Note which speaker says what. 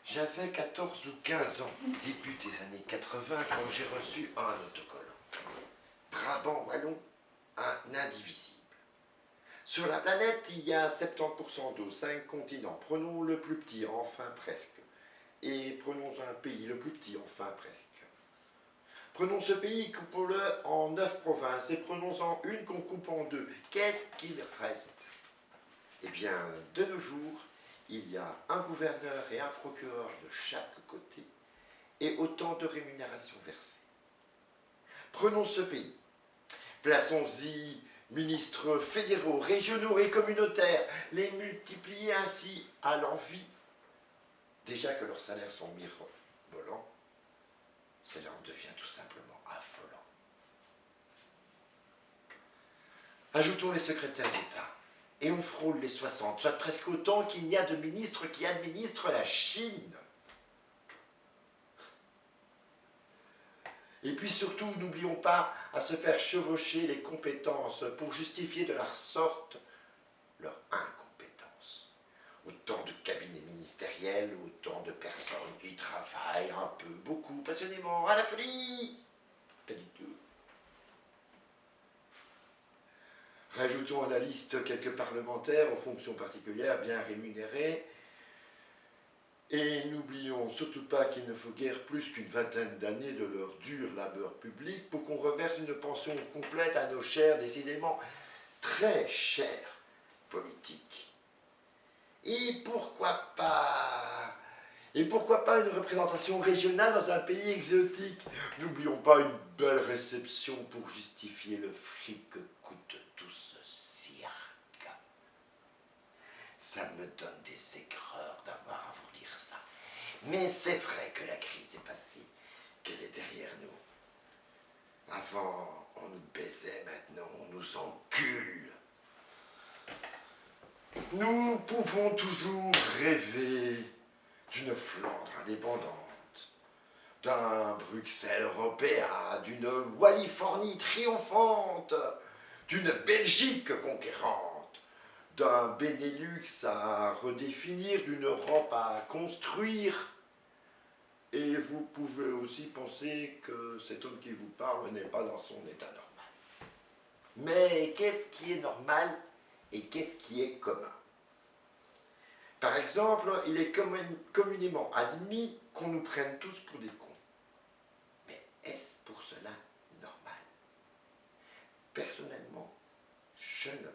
Speaker 1: J'avais 14 ou 15 ans, début des années 80, quand j'ai reçu un autocollant. Brabant Wallon, un indivisible. Sur la planète, il y a 70% d'eau, 5 continents. Prenons le plus petit, enfin presque. Et prenons un pays, le plus petit, enfin presque. Prenons ce pays, coupons-le en 9 provinces et prenons-en une qu'on coupe en deux. Qu'est-ce qu'il reste? Eh bien, de nos jours, il y a un gouverneur et un procureur de chaque côté et autant de rémunérations versées. Prenons ce pays. Plaçons-y ministres fédéraux, régionaux et communautaires, les multiplier ainsi à l'envi. Déjà que leurs salaires sont mirobolants, cela en devient tout simplement affolant. Ajoutons les secrétaires d'État, et on frôle les 60, soit presque autant qu'il y a de ministres qui administrent la Chine. Et puis surtout, n'oublions pas à se faire chevaucher les compétences pour justifier de leur sorte leur incompétence. Autant de cabinets ministériels, autant de personnes qui travaillent un peu, beaucoup, passionnément, à la folie. Pas du tout. Rajoutons à la liste quelques parlementaires aux fonctions particulières bien rémunérés. Et n'oublions surtout pas qu'il ne faut guère plus qu'une vingtaine d'années de leur dur labeur public pour qu'on reverse une pension complète à nos chers, décidément très chers politiques. Et pourquoi pas une représentation régionale dans un pays exotique? N'oublions pas une belle réception pour justifier le fric que coûte tout ce cirque. Ça me donne des aigreurs d'avoir à vous dire ça. Mais c'est vrai que la crise est passée, qu'elle est derrière nous. Avant, on nous baisait, maintenant on nous encule. Nous pouvons toujours rêver d'une Flandre indépendante, d'un Bruxelles européen, d'une Wallifornie triomphante, d'une Belgique conquérante, d'un Benelux à redéfinir, d'une Europe à construire. Et vous pouvez aussi penser que cet homme qui vous parle n'est pas dans son état normal. Mais qu'est-ce qui est normal et qu'est-ce qui est commun? Par exemple, il est communément admis qu'on nous prenne tous pour des cons. Mais est-ce pour cela normal? Personnellement, je ne